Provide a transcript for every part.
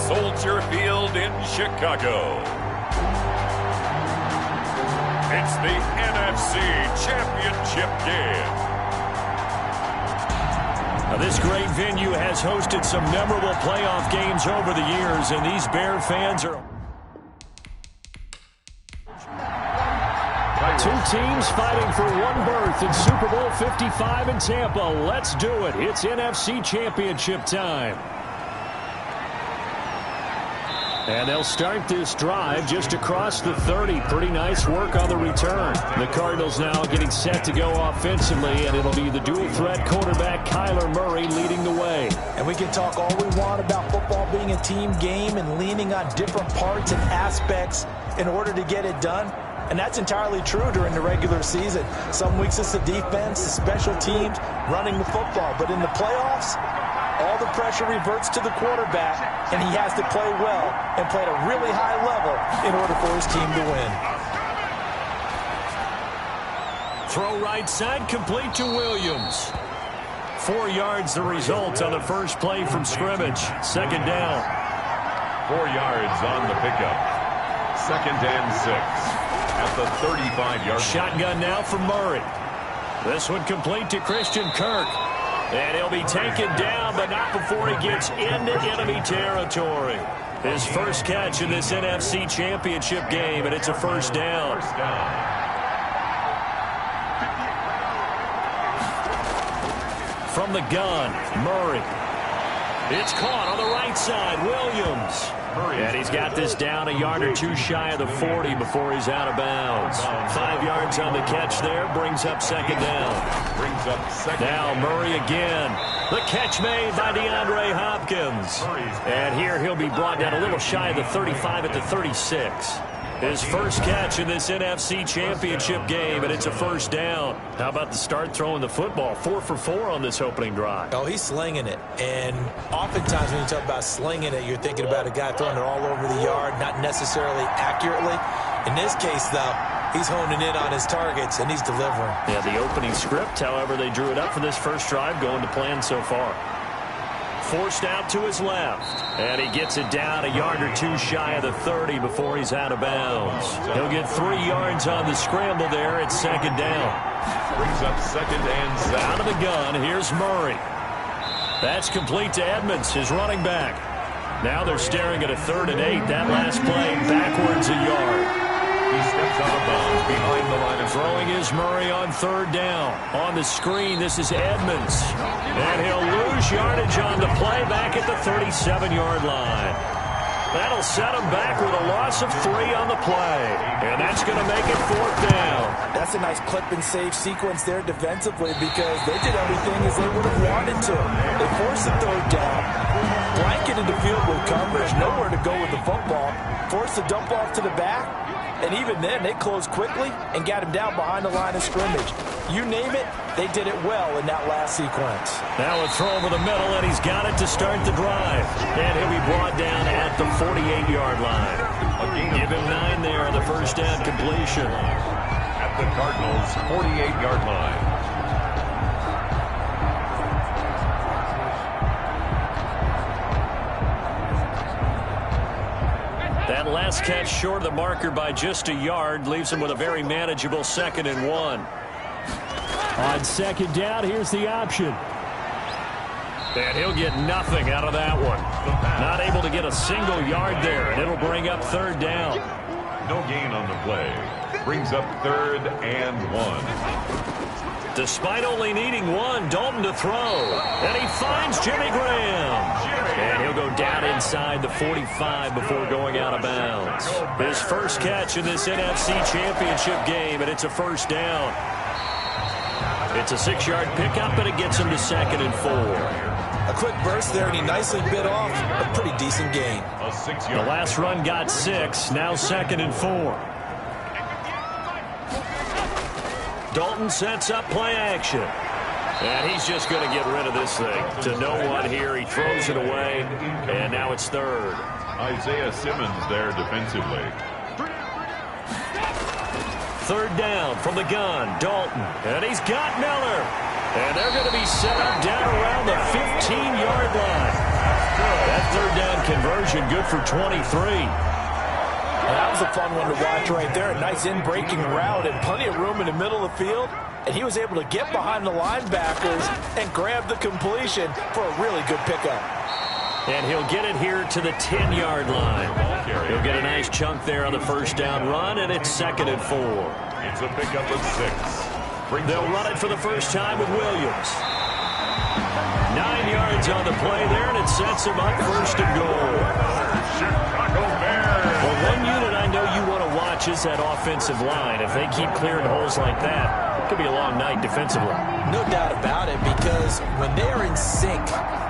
Soldier Field in Chicago. It's the NFC Championship game. Now, this great venue has hosted some memorable playoff games over the years, and these Bear fans are... Two teams fighting for one berth in Super Bowl 55 in Tampa. Let's do it. It's NFC Championship time. And they'll start this drive just across the 30. Pretty nice work on the return. The Cardinals now getting set to go offensively, and it'll be the dual-threat quarterback Kyler Murray leading the way. And we can talk all we want about football being a team game and leaning on different parts and aspects in order to get it done. And that's entirely true during the regular season. Some weeks it's the defense, the special teams, running the football. But in the playoffs, all the pressure reverts to the quarterback, and he has to play well and play at a really high level in order for his team to win. Throw right side, complete to Williams. 4 yards the result on the first play from scrimmage. Second down. 4 yards on the pickup. 2nd and 6 at the 35-yard. Shotgun now for Murray. This one complete to Christian Kirk. And he'll be taken down, but not before he gets into enemy territory. His first catch in this NFC Championship game, and it's a first down. From the gun, Murray. It's caught on the right side, Williams. And he's got this down a yard or two shy of the 40 before he's out of bounds. 5 yards on the catch there, brings up second down. Now Murray again. The catch made by DeAndre Hopkins. And here he'll be brought down a little shy of the 35 at the 36. His first catch in this NFC Championship game, and it's a first down. How about the start throwing the football? 4 for 4 on this opening drive. Oh, he's slinging it. And oftentimes when you talk about slinging it, you're thinking about a guy throwing it all over the yard, not necessarily accurately. In this case, though, he's honing in on his targets, and he's delivering. Yeah, the opening script, however, they drew it up for this first drive, going to plan so far. Forced out to his left. And he gets it down a yard or two shy of the 30 before he's out of bounds. He'll get 3 yards on the scramble there at second down. Brings up 2nd and 7. Out of the gun, here's Murray. That's complete to Edmonds, his running back. Now they're staring at a 3rd and 8. That last play backwards a yard. He steps out of bounds behind the line of throwing is Murray on 3rd down. On the screen, this is Edmonds. And he'll lose yardage on the play back at the 37-yard line. That'll set him back with a loss of 3 on the play. And that's going to make it 4th down. That's a nice clip and save sequence there defensively because they did everything as they would have wanted to. They forced the 3rd down, blanketed the field with coverage, nowhere to go with the football, forced the dump off to the back. And even then, they closed quickly and got him down behind the line of scrimmage. You name it, they did it well in that last sequence. Now a throw over the middle, and he's got it to start the drive. And he'll be brought down at the 48-yard line. Give him 9 there on the first down completion. At the Cardinals' 48-yard line. That last catch short of the marker by just a yard leaves him with a very manageable 2nd and 1. On second down, here's the option. And he'll get nothing out of that one. Not able to get a single yard there, and it'll bring up 3rd down. No gain on the play. Brings up 3rd and 1. Despite only needing 1, Dalton to throw. And he finds Jimmy Graham. And he'll go down inside the 45 before going out of bounds. His first catch in this NFC Championship game, and it's a first down. It's a 6-yard pickup, and it gets him to 2nd and 4. A quick burst there, and he nicely bit off a pretty decent gain. The last run got 6, now 2nd and 4. Dalton sets up play action. And he's just going to get rid of this thing. To no one here, he throws it away, and now it's 3rd. Isaiah Simmons there defensively. 3rd down from the gun, Dalton. And he's got Miller. And they're going to be set up down around the 15-yard line. That third down conversion good for 23. That was a fun one to watch right there. A nice in-breaking route and plenty of room in the middle of the field. And he was able to get behind the linebackers and grab the completion for a really good pickup. And he'll get it here to the 10-yard line. He'll get a nice chunk there on the first down run, and it's 2nd and 4. It's a pickup of 6. They'll run it for the first time with Williams. 9 yards on the play there, and it sets him up 1st and goal. Chicago Bears. Well, one unit I know you want to watch is that offensive line. If they keep clearing holes like that, it could be a long night defensively. No doubt about it, because when they are in sync,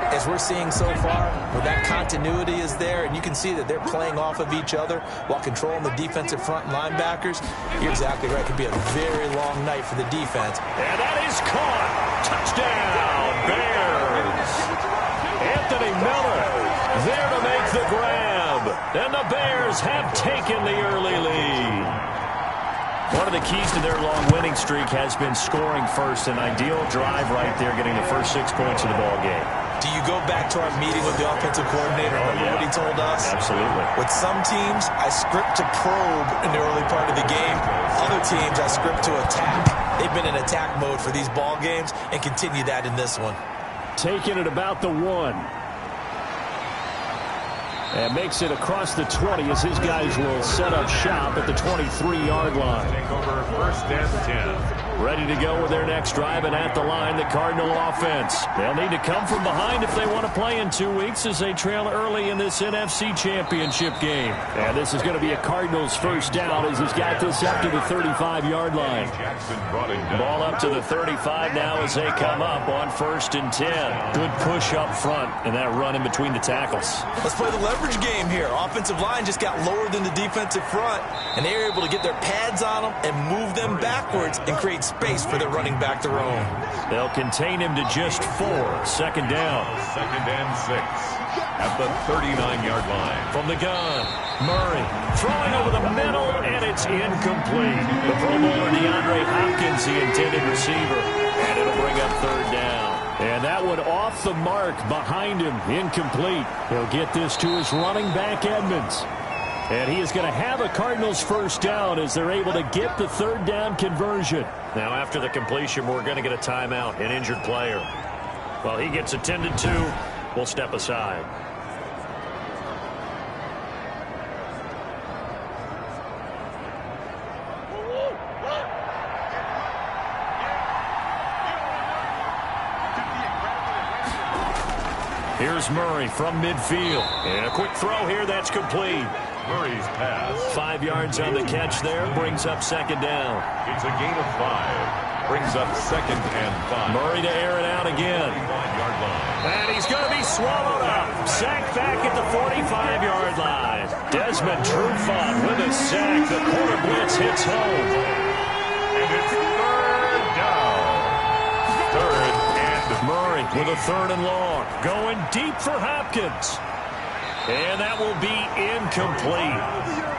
as we're seeing so far, where that continuity is there, and you can see that they're playing off of each other while controlling the defensive front linebackers, you're exactly right. It could be a very long night for the defense. And that is caught. Touchdown, Bears. Anthony Miller there to make the grab. And the Bears have taken the early lead. One of the keys to their long winning streak has been scoring first. An ideal drive right there, getting the first 6 points of the ball game. Do you go back to our meeting with the offensive coordinator? Remember what he told us? Absolutely. With some teams, I script to probe in the early part of the game. Other teams, I script to attack. They've been in attack mode for these ball games and continue that in this one. Taking it about the 1. And makes it across the 20 as his guys will set up shop at the 23-yard line. Take over 1st and 10. Ready to go with their next drive, and at the line, the Cardinal offense. They'll need to come from behind if they want to play in 2 weeks as they trail early in this NFC Championship game. And this is going to be a Cardinals first down as he's got this up to the 35-yard line. Ball up to the 35 now as they come up on 1st and 10. Good push up front and that run in between the tackles. Let's play the leverage game here. Offensive line just got lower than the defensive front, and they were able to get their pads on them and move them backwards and create space for their running back to roam. They'll contain him to just 4. 2nd down. 2nd and 6 at the 39-yard line. From the gun, Murray throwing over the middle, and it's incomplete. The Pro Bowler DeAndre Hopkins, the intended receiver, and it'll bring up 3rd down. And that one off the mark behind him, incomplete. He'll get this to his running back, Edmonds. And he is going to have a Cardinals first down as they're able to get the 3rd down conversion. Now after the completion, we're going to get a timeout, an injured player. While he gets attended to, we'll step aside. Here's Murray from midfield. And a quick throw here that's complete. Murray's pass. 5 yards on the catch there. Brings up 2nd down. It's a gain of 5. Brings up 2nd and 5. Murray to air it out again. 45-yard line. And he's going to be swallowed up. Sacked back at the 45-yard line. Desmond Trufant with a sack. The quarter blitz hits home. And it's 3rd down. 3rd and Murray with a 3rd and long. Going deep for Hopkins. And that will be incomplete.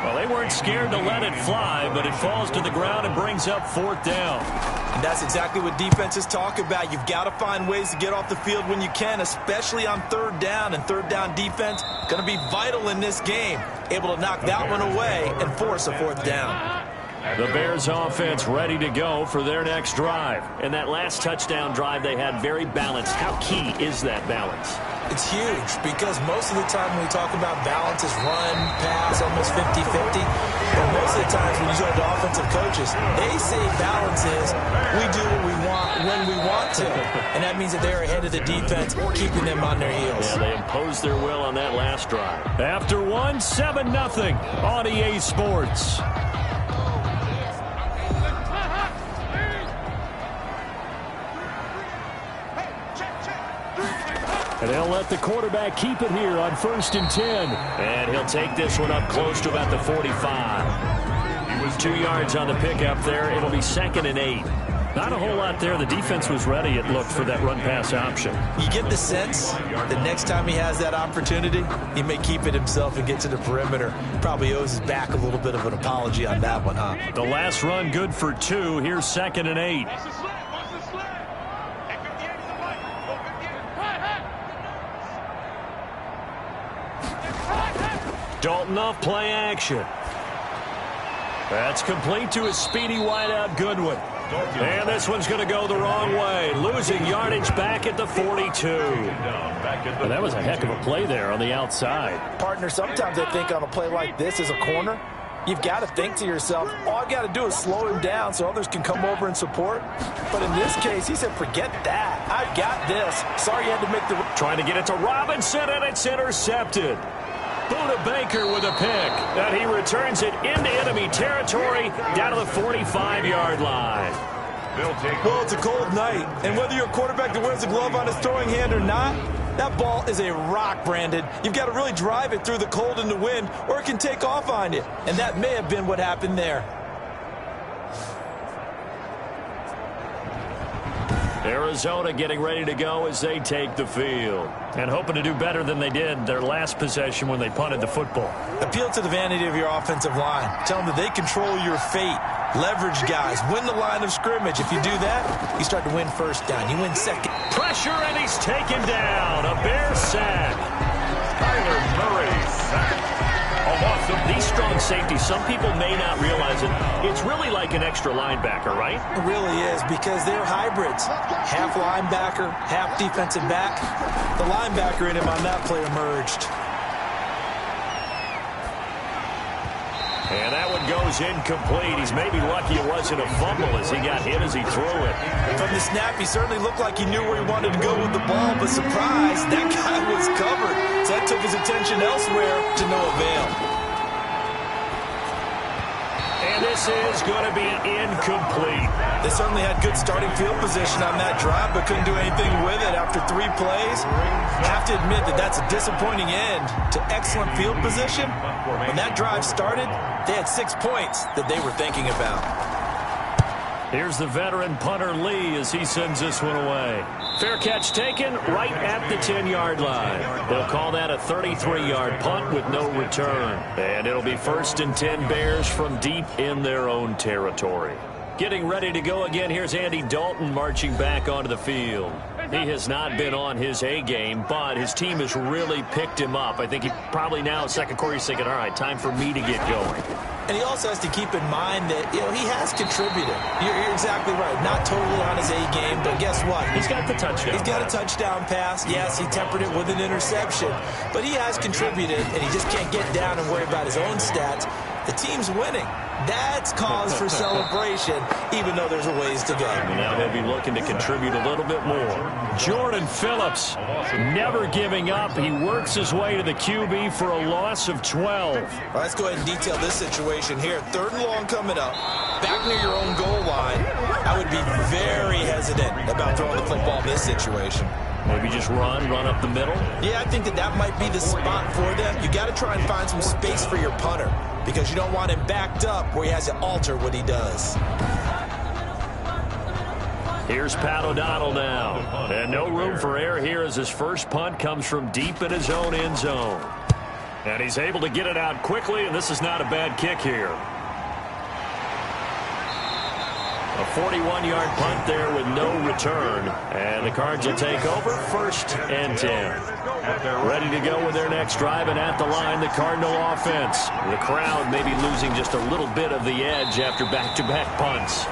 Well, they weren't scared to let it fly, but it falls to the ground and brings up 4th down. And that's exactly what defenses talk about. You've got to find ways to get off the field when you can, especially on 3rd down. And 3rd down defense going to be vital in this game. Able to knock that one away and force a 4th down. The Bears offense ready to go for their next drive. And that last touchdown drive they had very balanced. How key is that balance? It's huge because most of the time when we talk about balance is run, pass, almost 50-50. But most of the times when you talk to offensive coaches, they say balance is we do what we want when we want to. And that means that they're ahead of the defense, keeping them on their heels. Yeah, they imposed their will on that last drive. After one, 7-0 on EA Sports. And they'll let the quarterback keep it here on 1st and 10. And he'll take this one up close to about the 45. He was 2 yards on the pickup there. It'll be 2nd and 8. Not a whole lot there. The defense was ready, it looked, for that run-pass option. You get the sense the next time he has that opportunity, he may keep it himself and get to the perimeter. Probably owes his back a little bit of an apology on that one, huh? The last run good for 2. Here's 2nd and 8. Dalton off play action. That's complete to his speedy wideout Goodwin. And this one's going to go the wrong way. Losing yardage back at the 42. And that was a heck of a play there on the outside. Partner, sometimes I think on a play like this as a corner, you've got to think to yourself, all I've got to do is slow him down so others can come over and support. But in this case, he said, forget that. I've got this. Sorry you had to make the... Trying to get it to Robinson, and it's intercepted. Buda Baker with a pick, and he returns it into enemy territory down to the 45-yard line. Well, it's a cold night, and whether you're a quarterback that wears a glove on his throwing hand or not, that ball is a rock, Brandon. You've got to really drive it through the cold and the wind, or it can take off on you. And that may have been what happened there. Arizona getting ready to go as they take the field. And hoping to do better than they did their last possession when they punted the football. Appeal to the vanity of your offensive line. Tell them that they control your fate. Leverage guys. Win the line of scrimmage. If you do that, you start to win first down. You win second. Pressure, and he's taken down. A Bear sack. Kyler Murray sack. These strong safeties, some people may not realize it. It's really like an extra linebacker, right? It really is, because they're hybrids. Half linebacker, half defensive back. The linebacker in him on that play emerged. And that one goes incomplete. He's maybe lucky it wasn't a fumble as he got hit as he threw it. From the snap, he certainly looked like he knew where he wanted to go with the ball, but surprise, that guy was covered. So that took his attention elsewhere to no avail. And this is going to be incomplete. They certainly had good starting field position on that drive, but couldn't do anything with it after 3 plays. Have to admit that that's a disappointing end to excellent field position. When that drive started, they had 6 points that they were thinking about. Here's the veteran punter Lee as he sends this one away. Fair catch taken right at the 10-yard line. They'll call that a 33-yard punt with no return. And it'll be 1st and 10 Bears from deep in their own territory. Getting ready to go again, here's Andy Dalton marching back onto the field. He has not been on his A game, but his team has really picked him up. I think he probably now in second quarter he's thinking, all right, time for me to get going. And he also has to keep in mind that, he has contributed. You're exactly right. Not totally on his A game, but guess what? He's got the touchdown. He's got a touchdown pass. Yes, he tempered it with an interception. But he has contributed, and he just can't get down and worry about his own stats. The team's winning. That's cause for celebration, even though there's a ways to go. Now he'll be looking to contribute a little bit more. Jordan Phillips, never giving up. He works his way to the QB for a loss of 12. All right, let's go ahead and detail this situation here. 3rd and long coming up. Back near your own goal line. I would be very hesitant about throwing the football in this situation. Maybe just run up the middle? Yeah, I think that might be the spot for them. You got to try and find some space for your punter because you don't want him backed up where he has to alter what he does. Here's Pat O'Donnell now. And no room for error here as his first punt comes from deep in his own end zone. And he's able to get it out quickly, and this is not a bad kick here. A 41-yard punt there with no return. And the Cards will take over 1st and 10. Ready to go with their next drive, and at the line, the Cardinal offense. The crowd maybe losing just a little bit of the edge after back-to-back punts.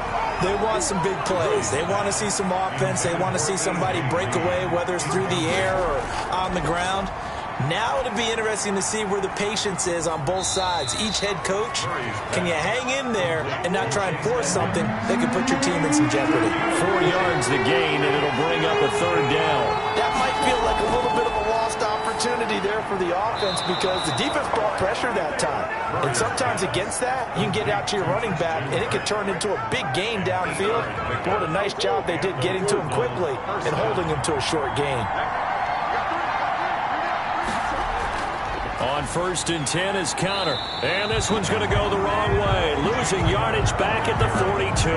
They want some big plays. They want to see some offense. They want to see somebody break away, whether it's through the air or on the ground. Now it'll be interesting to see where the patience is on both sides. Each head coach, can you hang in there and not try and force something that could put your team in some jeopardy? 4 yards the gain, and it'll bring up a 3rd down. That might feel like a little bit of a lost opportunity there for the offense because the defense brought pressure that time. And sometimes against that, you can get out to your running back, and it could turn into a big gain downfield. What a nice job they did getting to him quickly and holding him to a short gain. On 1st and 10 is Counter. And this one's going to go the wrong way. Losing yardage back at the 42.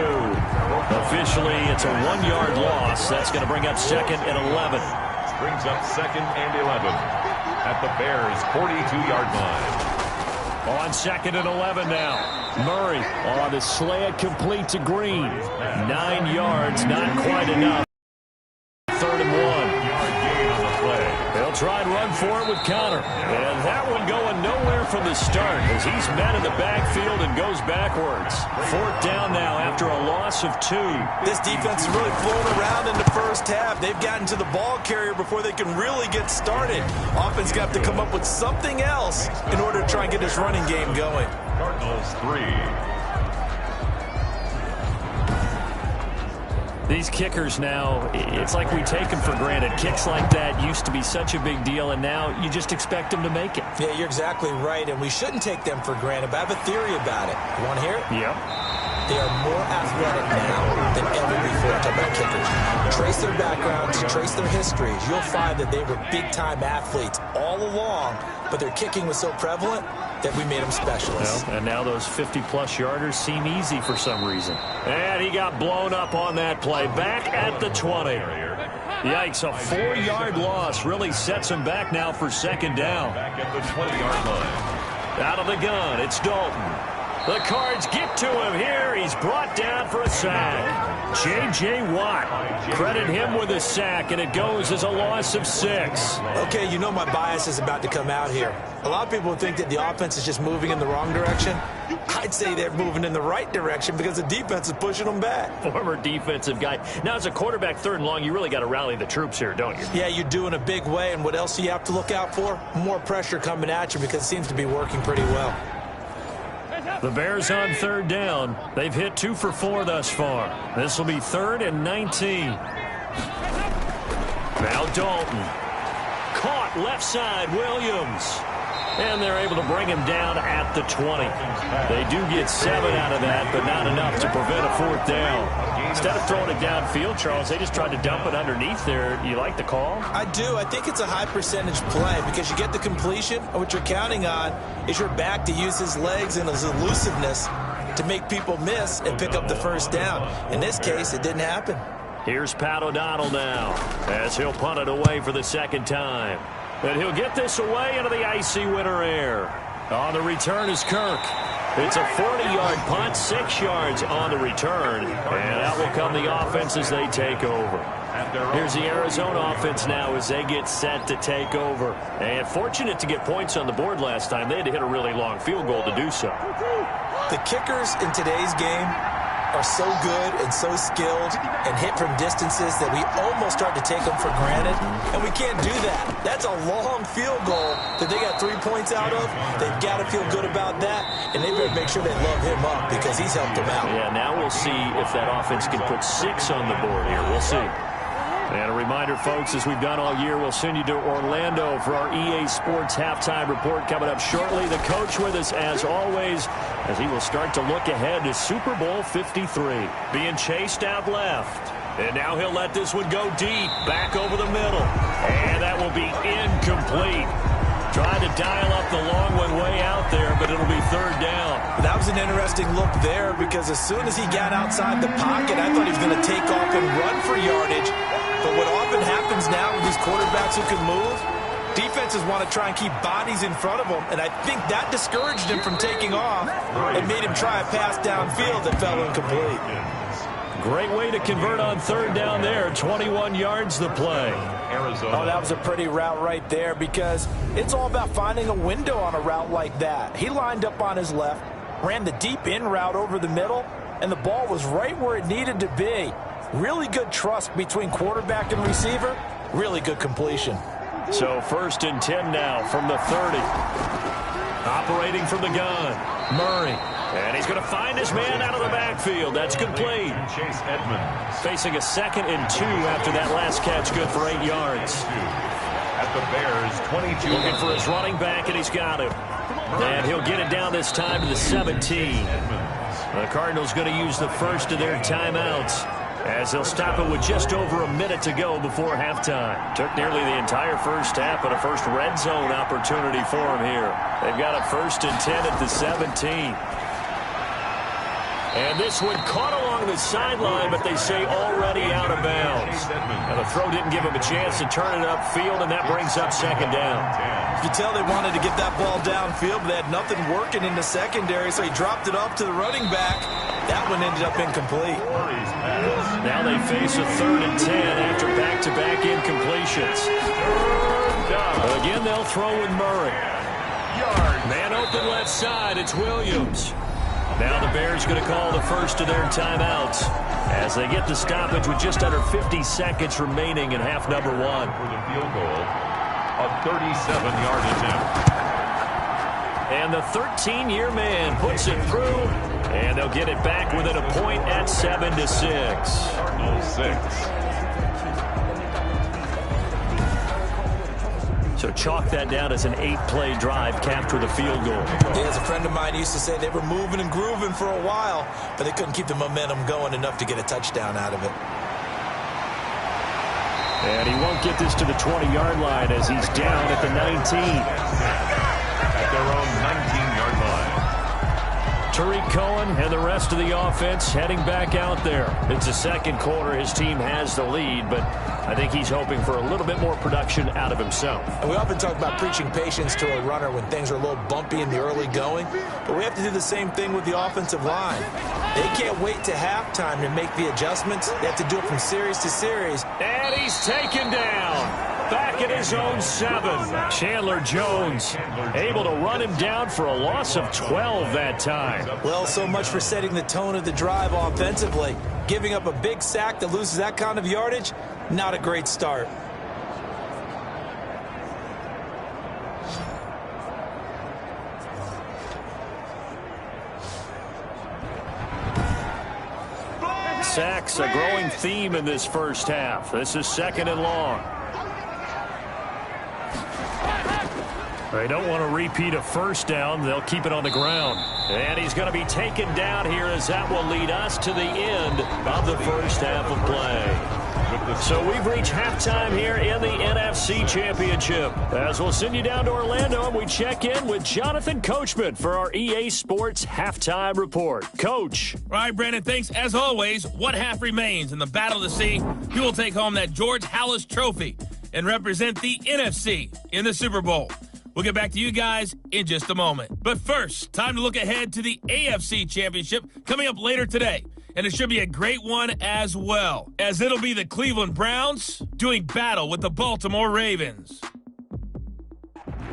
Officially, it's a 1-yard loss. That's going to bring up 2nd and 11. Brings up 2nd and 11 at the Bears' 42-yard line. On 2nd and 11 now. Murray on the slant complete to Green. 9 yards, not quite enough. 3rd and 1. Yard gain on the play. They'll try and run for it with Counter. And that one going nowhere from the start as he's met in the backfield and goes backwards. 4th down now after a loss of 2. This defense is really flown around in the first half. They've gotten to the ball carrier before they can really get started. Offense got to come up with something else in order to try and get this running game going. Cardinals 3. These kickers now, it's like we take them for granted. Kicks like that used to be such a big deal, and now you just expect them to make it. Yeah, you're exactly right, and we shouldn't take them for granted, but I have a theory about it. You want to hear it? Yep. They are more athletic now than ever before. Talk about kickers. Trace their backgrounds, trace their histories. You'll find that they were big-time athletes all along, but their kicking was so prevalent that we made them specialists. Well, and now those 50-plus yarders seem easy for some reason. And he got blown up on that play. Back at the 20. Yikes, a 4-yard loss really sets him back now for 2nd down. Back at the 20-yard line. Out of the gun, it's Dalton. The Cards get to him here. He's brought down for a sack. J.J. Watt. Credit him with a sack, and it goes as a loss of 6. Okay, you know my bias is about to come out here. A lot of people think that the offense is just moving in the wrong direction. I'd say they're moving in the right direction because the defense is pushing them back. Former defensive guy. Now, as a quarterback 3rd and long, you really got to rally the troops here, don't you? Yeah, you do in a big way, and what else do you have to look out for? More pressure coming at you because it seems to be working pretty well. The Bears on 3rd down. They've hit 2 for 4 thus far. This will be 3rd and 19. Now Dalton. Caught left side, Williams. And they're able to bring him down at the 20. They do get 7 out of that, but not enough to prevent a 4th down. Instead of throwing it downfield, Charles, they just tried to dump it underneath there. You like the call? I do. I think it's a high percentage play because you get the completion, and what you're counting on is your back to use his legs and his elusiveness to make people miss and pick up the 1st down. In this case, it didn't happen. Here's Pat O'Donnell now as he'll punt it away for the 2nd time. And he'll get this away into the icy winter air. On the return is Kirk. It's a 40-yard punt, 6 yards on the return. And out will come the offense as they take over. Here's the Arizona offense now as they get set to take over. And fortunate to get points on the board last time. They had to hit a really long field goal to do so. The kickers in today's game are so good and so skilled and hit from distances that we almost start to take them for granted, and we can't do that. That's a long field goal that they got 3 points out of. They've got to feel good about that, and they better make sure they love him up because he's helped them out. Yeah, now we'll see if that offense can put 6 on the board here. We'll see. And a reminder, folks, as we've done all year, we'll send you to Orlando for our EA Sports halftime report coming up shortly. The coach with us, as always, as he will start to look ahead to Super Bowl 53. Being chased out left. And now he'll let this one go deep, back over the middle. And that will be incomplete. Trying to dial up the long one way out there, but it'll be 3rd down. That was an interesting look there because as soon as he got outside the pocket, I thought he was going to take off and run for yardage. But what often happens now with these quarterbacks who can move, defenses want to try and keep bodies in front of them, and I think that discouraged him from taking off and made him try a pass downfield that fell incomplete. Great way to convert on 3rd down there. 21 yards the play. Oh, that was a pretty route right there because it's all about finding a window on a route like that. He lined up on his left, ran the deep in route over the middle, and the ball was right where it needed to be. Really good trust between quarterback and receiver. Really good completion. So 1st and 10 now from the 30. Operating from the gun, Murray. And he's going to find his man out of the backfield. That's complete. Chase Edmonds. Facing a 2nd and 2 after that last catch, good for 8 yards. At the Bears, 22. Looking for his running back, and he's got him. And he'll get it down this time to the 17. The Cardinals going to use the first of their timeouts as they'll stop it with just over a minute to go before halftime. Took nearly the entire first half, but a first red zone opportunity for him here. They've got a 1st and 10 at the 17. And this one caught along the sideline, but they say already out of bounds. Now the throw didn't give him a chance to turn it upfield, and that brings up 2nd down. You tell they wanted to get that ball downfield, but they had nothing working in the secondary, so he dropped it off to the running back. That one ended up incomplete. Now they face a 3rd and 10 after back-to-back incompletions. Again, they'll throw with Murray. yards. Man open left side. It's Williams. Now the Bears going to call the first of their timeouts as they get the stoppage with just under 50 seconds remaining in half number one. For the field goal, a 37-yard attempt. And the 13-year man puts it through, and they'll get it back within a point at 7-6. Cardinals 6. So chalk that down as an 8-play drive capped with a field goal. Yeah, as a friend of mine used to say, they were moving and grooving for a while, but they couldn't keep the momentum going enough to get a touchdown out of it. And he won't get this to the 20-yard line as he's down at the 19. At their own 19-yard line. Tariq Cohen and the rest of the offense heading back out there. It's the second quarter. His team has the lead, but I think he's hoping for a little bit more production out of himself. And we often talk about preaching patience to a runner when things are a little bumpy in the early going, but we have to do the same thing with the offensive line. They can't wait to halftime to make the adjustments. They have to do it from series to series. And he's taken down. Back at his own 7. Chandler Jones able to run him down for a loss of 12 that time. Well, so much for setting the tone of the drive offensively. Giving up a big sack that loses that kind of yardage, not a great start. Sacks, a growing theme in this first half. This is 2nd and long. They don't want to repeat a first down. They'll keep it on the ground. And he's going to be taken down here as that will lead us to the end of the first half of play. So we've reached halftime here in the NFC Championship. As we'll send you down to Orlando and we check in with Jonathan Coachman for our EA Sports Halftime Report. Coach. All right, Brandon, thanks. As always, one half remains in the battle to see who will take home that George Halas Trophy and represent the NFC in the Super Bowl. We'll get back to you guys in just a moment. But first, time to look ahead to the AFC Championship coming up later today. And it should be a great one as well, as it'll be the Cleveland Browns doing battle with the Baltimore Ravens.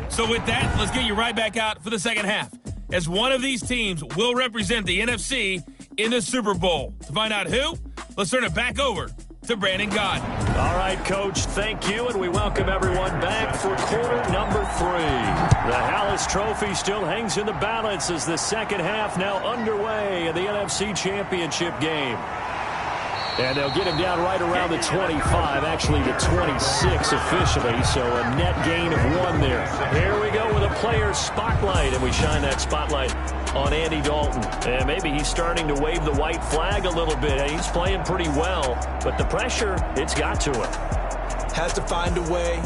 So with that, let's get you right back out for the second half, as one of these teams will represent the NFC in the Super Bowl. To find out who, let's turn it back over to Brandon Gaudin. All right, Coach, thank you, and we welcome everyone back for quarter number 3. The Halas Trophy still hangs in the balance as the second half now underway in the NFC Championship game. And they'll get him down right around the 25, actually the 26 officially, so a net gain of 1 there. Here we go with a player spotlight, and we shine that spotlight on Andy Dalton. And maybe he's starting to wave the white flag a little bit. He's playing pretty well, but the pressure, it's got to him. Has to find a way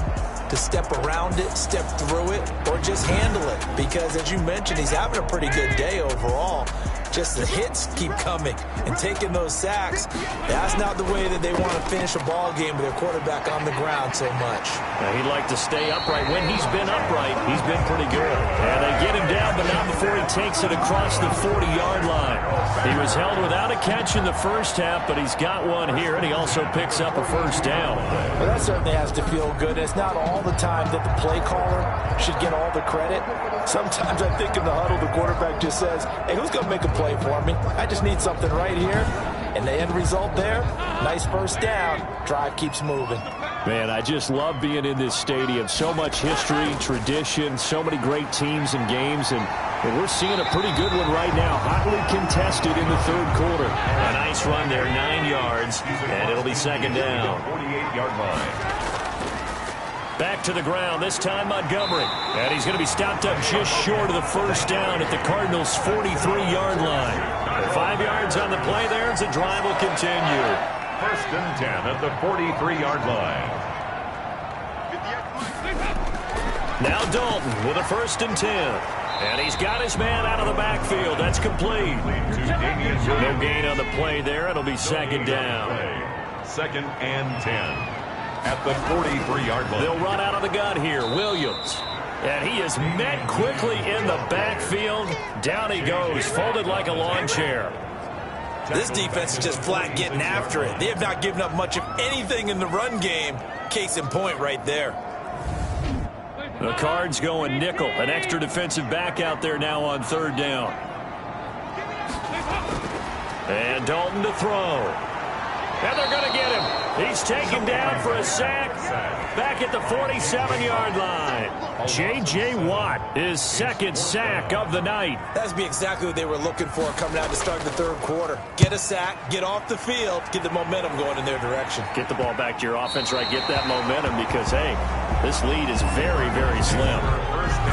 to step around it, step through it, or just handle it. Because, as you mentioned, he's having a pretty good day overall. Just the hits keep coming and taking those sacks. That's not the way that they want to finish a ball game with their quarterback on the ground so much. Now, he'd like to stay upright. When he's been upright, he's been pretty good. And they get him down, but not before he takes it across the 40-yard line. He was held without a catch in the first half, but he's got one here, and he also picks up a first down. Well, that certainly has to feel good. It's not all the time that the play caller should get all the credit. Sometimes I think in the huddle, the quarterback just says, hey, who's going to make a play for me? I just need something right here. And the end result there, nice first down. Drive keeps moving. Man, I just love being in this stadium. So much history, tradition, so many great teams and games, and we're seeing a pretty good one right now. Hotly contested in the third quarter. A nice run there, 9 yards, and it'll be second down. 48-yard line. Back to the ground, this time Montgomery. And he's going to be stopped up just short of the first down at the Cardinals' 43-yard line. 5 yards on the play there as the drive will continue. 1st and 10 at the 43-yard line. Now Dalton with a 1st and 10. And he's got his man out of the backfield. That's complete. No gain on the play there. It'll be second down. 2nd and 10. At the 43-yard line. They'll run out of the gun here. Williams. And he is met quickly in the backfield. Down he goes, folded like a lawn chair. This defense is just flat getting after it. They have not given up much of anything in the run game. Case in point right there. The Cards going nickel. An extra defensive back out there now on 3rd down. And Dalton to throw. And they're going to get him. He's taken down for a sack back at the 47-yard line. J.J. Watt, his 2nd sack of the night. That's be exactly what they were looking for coming out to start the 3rd quarter. Get a sack, get off the field, get the momentum going in their direction. Get the ball back to your offense, right? Get that momentum because, hey, this lead is very, very slim.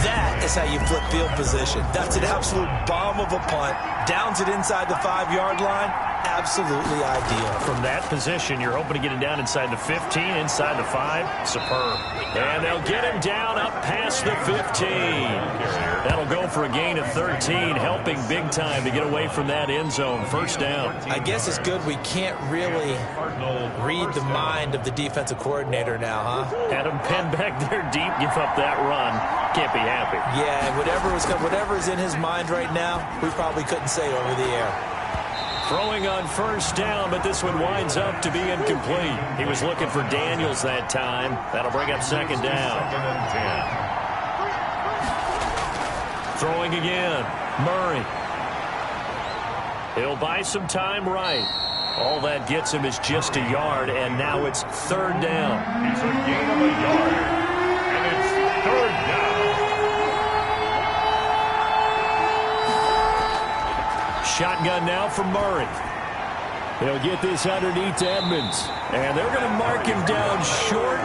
That is how you flip field position. That's an absolute bomb of a punt. Downs it inside the 5-yard line. Absolutely ideal. From that position, you're hoping to get him down inside the 15, inside the 5. Superb. And they'll get him down up past the 15. That'll go for a gain of 13, helping big time to get away from that end zone. 1st down. I guess it's good we can't really read the mind of the defensive coordinator now, huh? Had him pinned back there deep, give up that run. Can't be happy. Yeah, whatever is in his mind right now, we probably couldn't say over the air. Throwing on 1st down, but this one winds up to be incomplete. He was looking for Daniels that time. That'll bring up 2nd down. 2nd and 10. Throwing again. Murray. He'll buy some time right. All that gets him is just a yard, and now it's 3rd down. It's a gain of a yard, and it's 3rd down. Shotgun now from Murray. He'll get this underneath to Edmonds. And they're going to mark him down short,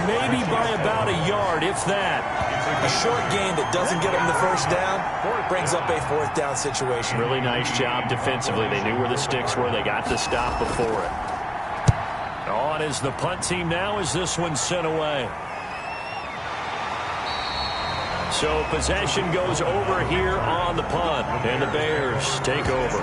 maybe by about a yard, if that. A short gain that doesn't get him the 1st down brings up a 4th down situation. Really nice job defensively. They knew where the sticks were. They got the stop before it. On is the punt team now as this one's sent away. So possession goes over here on the punt, and the Bears take over.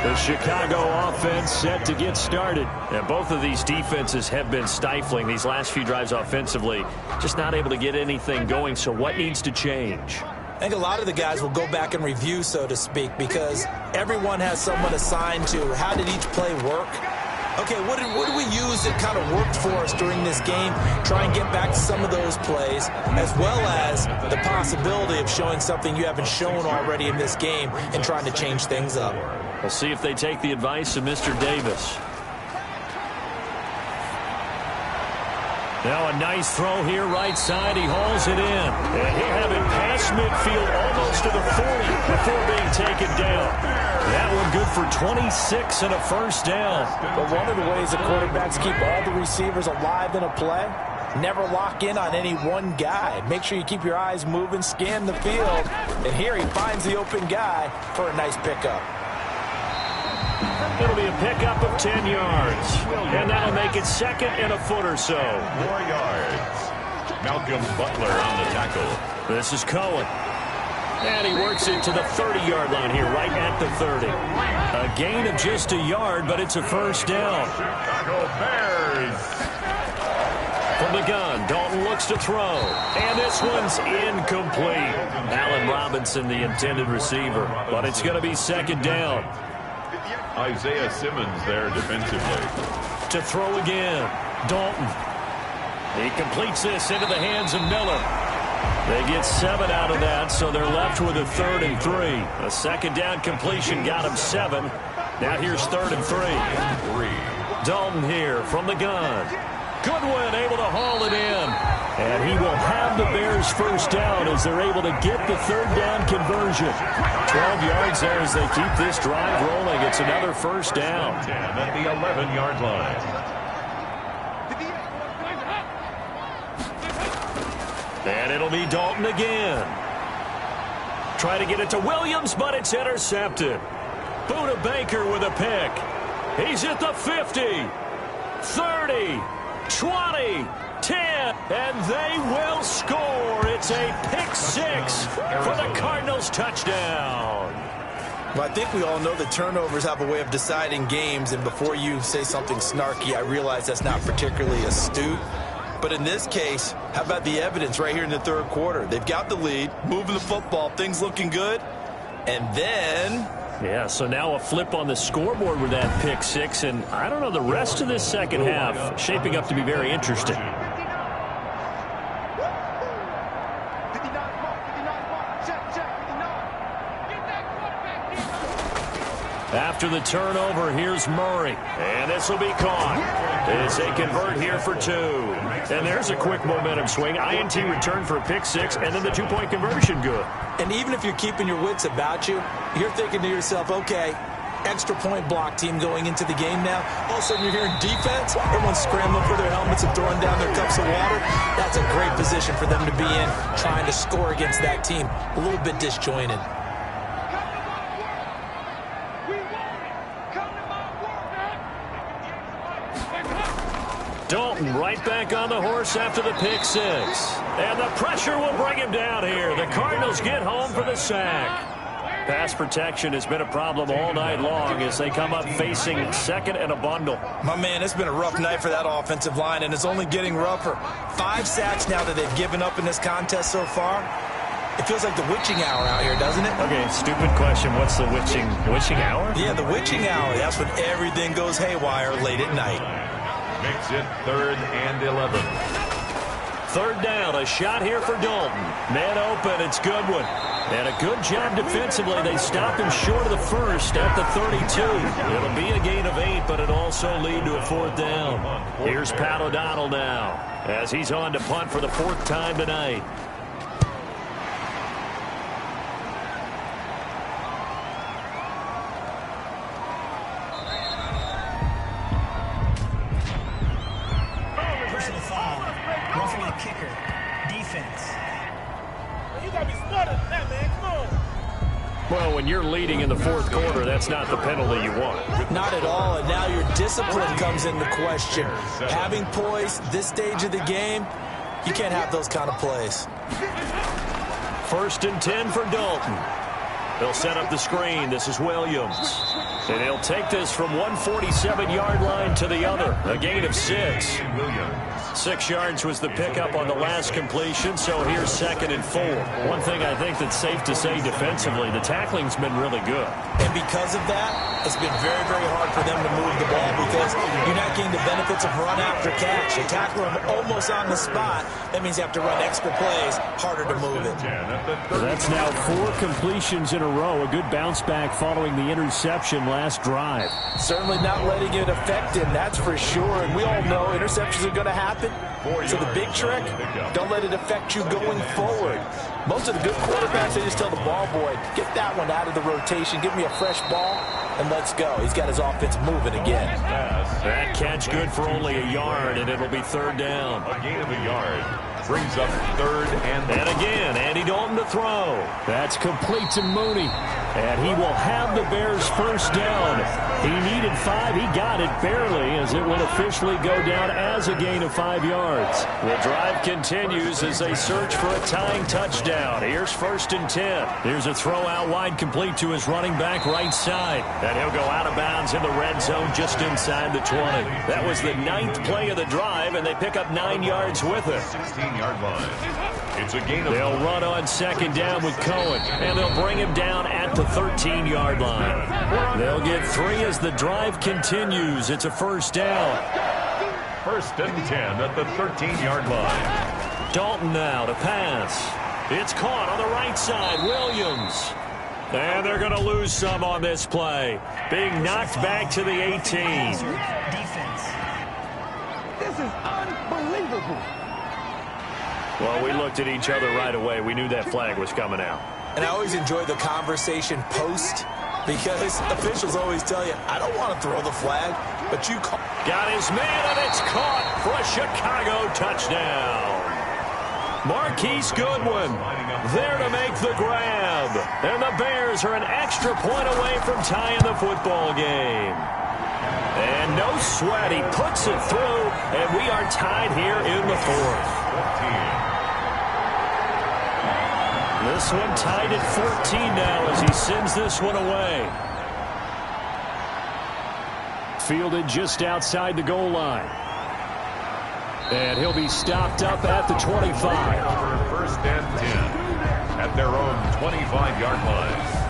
The Chicago offense set to get started. And both of these defenses have been stifling these last few drives offensively. Just not able to get anything going, so what needs to change? I think a lot of the guys will go back and review, so to speak, because everyone has someone assigned to how did each play work. Okay, what did we use that kind of worked for us during this game? Try and get back to some of those plays, as well as the possibility of showing something you haven't shown already in this game and trying to change things up. We'll see if they take the advice of Mr. Davis. Now a nice throw here, right side. He hauls it in. And he'll have it past midfield almost to the 40 before being taken down. That one good for 26 and a 1st down. But one of the ways the quarterbacks keep all the receivers alive in a play, never lock in on any one guy. Make sure you keep your eyes moving, scan the field. And here he finds the open guy for a nice pickup. It'll be a pickup of 10 yards. And that'll make it 2nd and a foot or so. 4 yards. Malcolm Butler on the tackle. This is Cohen. And he works it to the 30-yard line here, right at the 30. A gain of just a yard, but it's a 1st down. Chicago Bears. From the gun, Dalton looks to throw. And this one's incomplete. Allen Robinson, the intended receiver. But it's going to be 2nd down. Isaiah Simmons there defensively. To throw again. Dalton. He completes this into the hands of Miller. They get 7 out of that, so they're left with a 3rd and 3. A 2nd down completion got him 7. Now here's 3rd and 3. Dalton here from the gun. Goodwin able to haul it in. And he will have the Bears 1st down as they're able to get the 3rd down conversion. 12 yards there as they keep this drive rolling. It's another 1st down. At the 11-yard line. And it'll be Dalton again. Try to get it to Williams, but it's intercepted. Buda Baker with a pick. He's at the 50, 30, 20, 10, and they will score. It's a pick 6 for the Cardinals touchdown. Well, I think we all know that turnovers have a way of deciding games, and before you say something snarky, I realize that's not particularly astute. But in this case, how about the evidence right here in the 3rd quarter? They've got the lead, moving the football, things looking good, and then... Yeah, so now a flip on the scoreboard with that pick 6, and I don't know, the rest of this 2nd half shaping up to be very interesting. After the turnover, here's Murray. And this will be caught as they convert here for 2. And there's a quick momentum swing. INT return for a pick 6, and then the 2-point conversion good. And even if you're keeping your wits about you, you're thinking to yourself, okay, extra point block team going into the game now. All of a sudden you're hearing defense. Everyone's scrambling for their helmets and throwing down their cups of water. That's a great position for them to be in, trying to score against that team. A little bit disjointed. Dalton right back on the horse after the pick 6. And the pressure will bring him down here. The Cardinals get home for the sack. Pass protection has been a problem all night long as they come up facing second and a bundle. My man, it's been a rough night for that offensive line, and it's only getting rougher. 5 sacks now that they've given up in this contest so far. It feels like the witching hour out here, doesn't it? Okay, stupid question. What's the witching hour? Yeah, the witching hour. That's when everything goes haywire late at night. Makes it 3rd and 11. 3rd down, a shot here for Dalton. Man open, it's Goodwin. And a good job defensively. They stop him short of the first at the 32. It'll be a gain of 8, but it'll also lead to a 4th down. Here's Pat O'Donnell now as he's on to punt for the 4th time tonight. Personal foul. Roughing the kicker. Defense. You got to be smarter than that, man. Come on. Well, when you're leading in the 4th quarter, that's not the penalty you want. Not at all, and now your discipline comes into question. Having poise this stage of the game, you can't have those kind of plays. 1st and 10 for Dalton. They'll set up the screen. This is Williams. And he'll take this from 147-yard line to the other. A gain of 6. 6 yards was the pickup on the last completion, so here's 2nd and 4. One thing I think that's safe to say defensively, the tackling's been really good. And because of that, it's been very, very hard for them to move the ball because you're not getting the benefits of run after catch. You tackle them almost on the spot. That means you have to run extra plays, harder to move it. That's now 4 completions in a row. A good bounce back following the interception last drive. Certainly not letting it affect him, that's for sure. And we all know interceptions are going to happen. So the big trick, don't let it affect you going forward. Most of the good quarterbacks, they just tell the ball boy, get that one out of the rotation, give me a fresh ball, and let's go. He's got his offense moving again. That catch good for only a yard, and it'll be 3rd down. A gain of a yard brings up 3rd and... And again, Andy Dalton to throw. That's complete to Mooney. And he will have the Bears 1st down. He needed 5. He got it barely as it will officially go down as a gain of 5 yards. The drive continues as they search for a tying touchdown. Here's 1st and 10. Here's a throw out wide complete to his running back right side. And he'll go out of bounds in the red zone just inside the 20. That was the 9th play of the drive, and they pick up 9 yards with it. 16-yard line. It's a gain of... They'll run on 2nd down with Cohen, and they'll bring him down at the 13-yard line. They'll get 3 as the drive continues. It's a 1st down. 1st and 10 at the 13-yard line. Dalton now to pass. It's caught on the right side. Williams. And they're going to lose some on this play. Being knocked back to the 18. Defense. This is unbelievable. Well, we looked at each other right away. We knew that flag was coming out. And I always enjoy the conversation post because officials always tell you, I don't want to throw the flag, but you call. Got his man, and it's caught for a Chicago touchdown. Marquise Goodwin there to make the grab. And the Bears are an extra point away from tying the football game. And no sweat, he puts it through, and we are tied here in the 4th. This one tied at 14 now as he sends this one away. Fielded just outside the goal line. And he'll be stopped up at the 25. 1st and 10 at their own 25-yard line.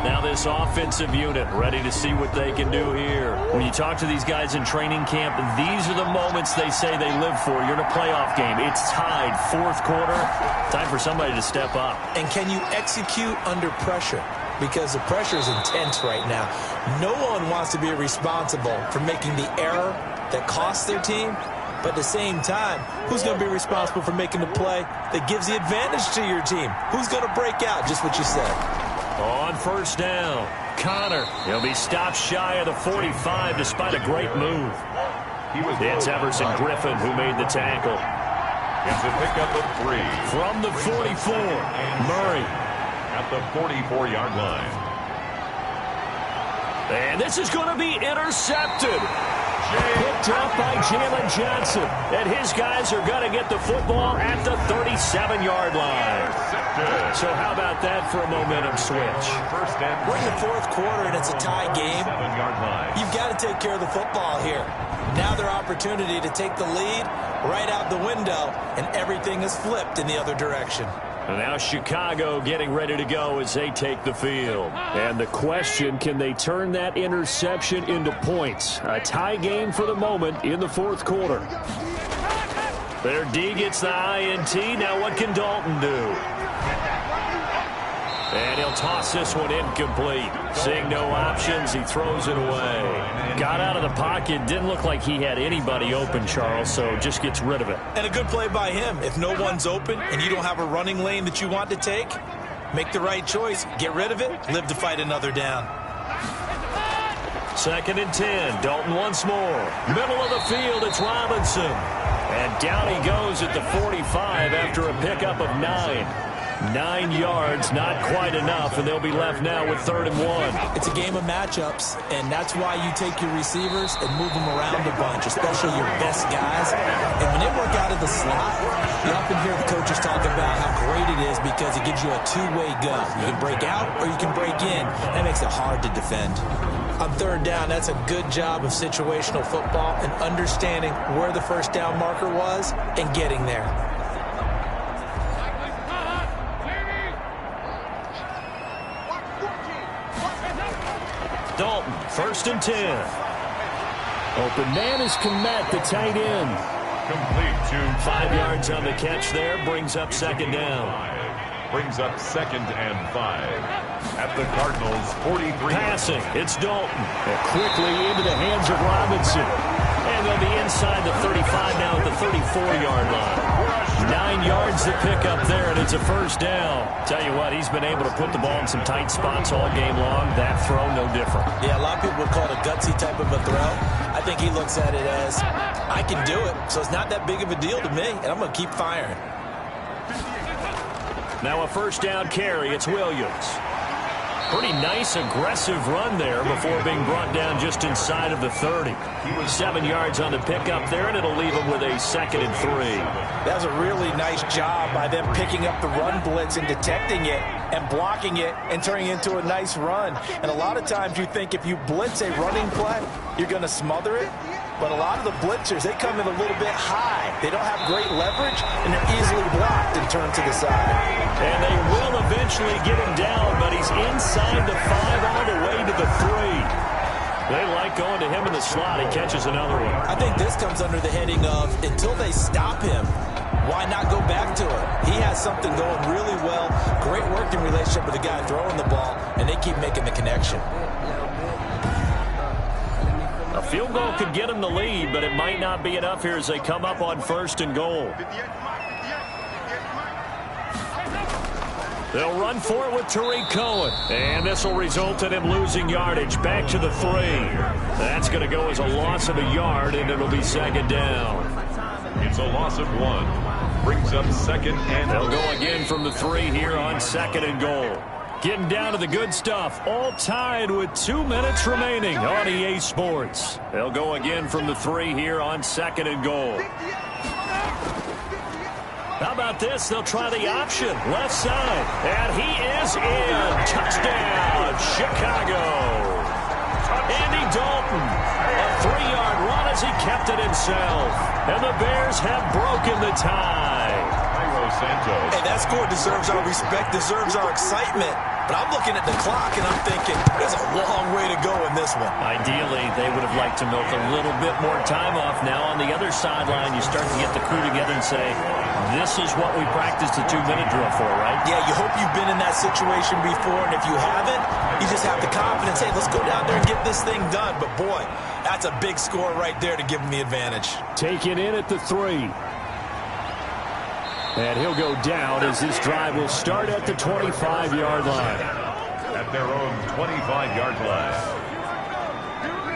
Now this offensive unit ready to see what they can do here. When you talk to these guys in training camp, these are the moments they say they live for. You're in a playoff game. It's tied, 4th quarter. Time for somebody to step up. And can you execute under pressure? because the pressure is intense right now. No one wants to be responsible for making the error that costs their team. But at the same time, who's going to be responsible for making the play that gives the advantage to your team? Who's going to break out? Just what you said. On first down, Connor. He'll be stopped shy of the 45 despite a great move. It's Everson Griffin who made the tackle. It's a pickup of 3. From the 44, Murray. At the 44-yard line. And this is going to be intercepted. Picked up by Jalen Johnson. And his guys are going to get the football at the 37-yard line. So how about that for a momentum switch? We're in the fourth quarter and it's a tie game. 7-yard line. You've got to take care of the football here. Now their opportunity to take the lead right out the window, and everything is flipped in the other direction. And now Chicago getting ready to go as they take the field. And the question, can they turn that interception into points? A tie game for the moment in the fourth quarter. Their D gets the INT. Now what can Dalton do? And he'll toss this one incomplete. Seeing no options, he throws it away. Got out of the pocket. Didn't look like he had anybody open, Charles, so just gets rid of it. And a good play by him. If no one's open and you don't have a running lane that you want to take, make the right choice. Get rid of it. Live to fight another down. 2nd and 10. Dalton once more. Middle of the field, it's Robinson. And down he goes at the 45 after a pickup of 9. 9 yards, not quite enough, and they'll be left now with 3rd and 1. It's a game of matchups, and that's why you take your receivers and move them around a bunch, especially your best guys. And when they work out of the slot, you often hear the coaches talk about how great it is because it gives you a two-way go. You can break out or you can break in. That makes it hard to defend. On 3rd down, that's a good job of situational football and understanding where the first down marker was and getting there. Dalton, 1st and 10. Open man is Kmet, the tight end. Complete to 5 yards on the catch there, brings up 2nd down. Brings up 2nd and 5. At the Cardinals, 43. Passing, it's Dalton. And quickly into the hands of Robinson. And they'll be inside the 35 now at the 34-yard line. 9 yards to pick up there, and it's a first down. Tell you what, he's been able to put the ball in some tight spots all game long. That throw, no different. Yeah, a lot of people would call it a gutsy type of a throw. I think he looks at it as, I can do it, so it's not that big of a deal to me, and I'm going to keep firing. Now a first down carry, it's Williams. Pretty nice, aggressive run there before being brought down just inside of the 30. 7 yards on the pickup there, and it'll leave him with a 2nd and 3. That was a really nice job by them picking up the run blitz and detecting it and blocking it and turning it into a nice run. And a lot of times you think if you blitz a running play, you're going to smother it. But a lot of the blitzers, they come in a little bit high. They don't have great leverage, and they're easily blocked and turned to the side. And they will eventually get him down, but he's inside the 5 all the way to the 3. They like going to him in the slot. He catches another one. I think this comes under the heading of, until they stop him, why not go back to it? He has something going really well. Great working relationship with the guy throwing the ball, and they keep making the connection. A field goal could get him the lead, but it might not be enough here as they come up on 1st and goal. They'll run for it with Tariq Cohen. And this will result in him losing yardage back to the 3. That's going to go as a loss of a yard, and it'll be 2nd down. It's a loss of 1. Brings up 2nd and they'll go again from the 3 here on 2nd and goal. Getting down to the good stuff, all tied with 2 minutes remaining on EA Sports. They'll go again from the 3 here on 2nd and goal. How about this? They'll try the option, left side, and he is in. Touchdown, Chicago. Andy Dalton, a 3-yard run as he kept it himself. And the Bears have broken the tie. Santos. Hey, that score deserves our respect, deserves our excitement. But I'm looking at the clock, and I'm thinking, there's a long way to go in this one. Ideally, they would have liked to milk a little bit more time off. Now on the other sideline, you start to get the crew together and say, this is what we practiced the 2-minute drill for, right? Yeah, you hope you've been in that situation before, and if you haven't, you just have the confidence, hey, let's go down there and get this thing done. But, boy, that's a big score right there to give them the advantage. Taken in at the 3. And he'll go down as this drive will start at the 25-yard line. At their own 25-yard line.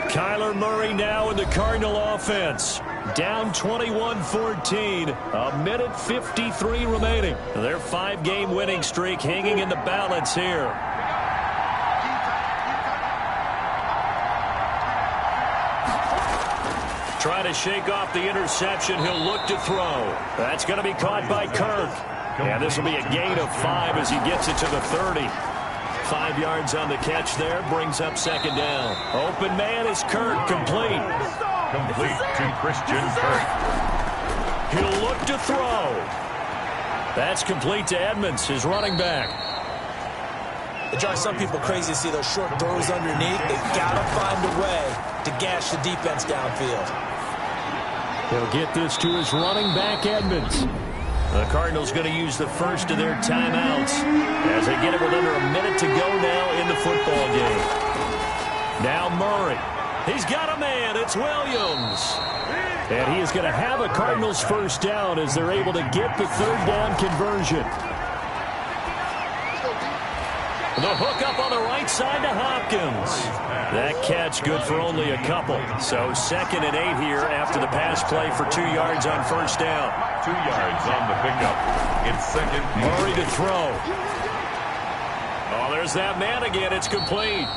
Kyler Murray now in the Cardinal offense. Down 21-14. A minute 53 remaining. Their 5-game winning streak hanging in the balance here. Trying to shake off the interception. He'll look to throw. That's going to be caught by Kirk. And this will be a gain of 5 as he gets it to the 30. 5 yards on the catch there. Brings up second down. Open man is Kirk. Complete. Complete to Christian Kirk. He'll look to throw. That's complete to Edmonds, his running back. It drives some people crazy to see those short throws underneath. They've got to find a way to gash the defense downfield. He'll get this to his running back, Edmonds. The Cardinals going to use the first of their timeouts as they get it with under a minute to go now in the football game. Now Murray. He's got a man. It's Williams. And he is going to have a Cardinals first down as they're able to get the third down conversion. The hook up on the right side to Hopkins. That catch good for only a couple. So 2nd and 8 here after the pass play for 2 yards on first down. 2 yards on the pickup. It's 2nd. Murray to throw. Oh, there's that man again. It's complete.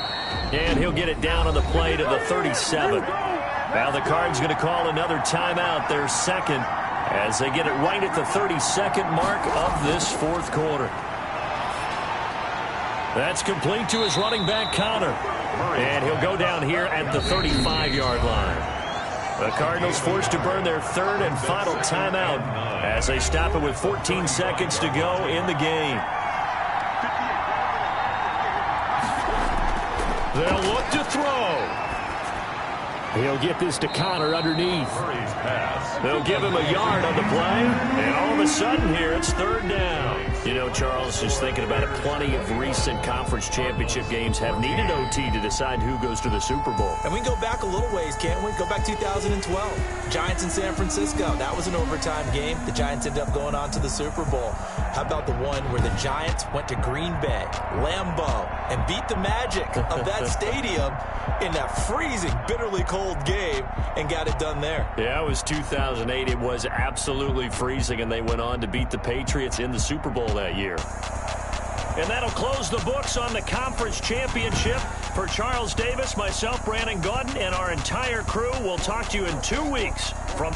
And he'll get it down on the play to the 37. Now the Cards going to call another timeout, their second, as they get it right at the 32nd mark of this fourth quarter. That's complete to his running back, Connor. And he'll go down here at the 35-yard line. The Cardinals forced to burn their third and final timeout as they stop it with 14 seconds to go in the game. They'll look to throw. He'll get this to Connor underneath. Murray's pass. They'll give him a yard on the play. And all of a sudden here, it's third down. You know, Charles, just thinking about it, plenty of recent conference championship games have needed OT to decide who goes to the Super Bowl. And we can go back a little ways, can't we? Go back 2012. Giants in San Francisco. That was an overtime game. The Giants ended up going on to the Super Bowl. How about the one where the Giants went to Green Bay, Lambeau, and beat the magic of that stadium in that freezing, bitterly cold game and got it done there? Yeah, it was 2008. It was absolutely freezing, and they went on to beat the Patriots in the Super Bowl that year. And that'll close the books on the conference championship. For Charles Davis, myself, Brandon Gaudin, and our entire crew, we'll talk to you in 2 weeks from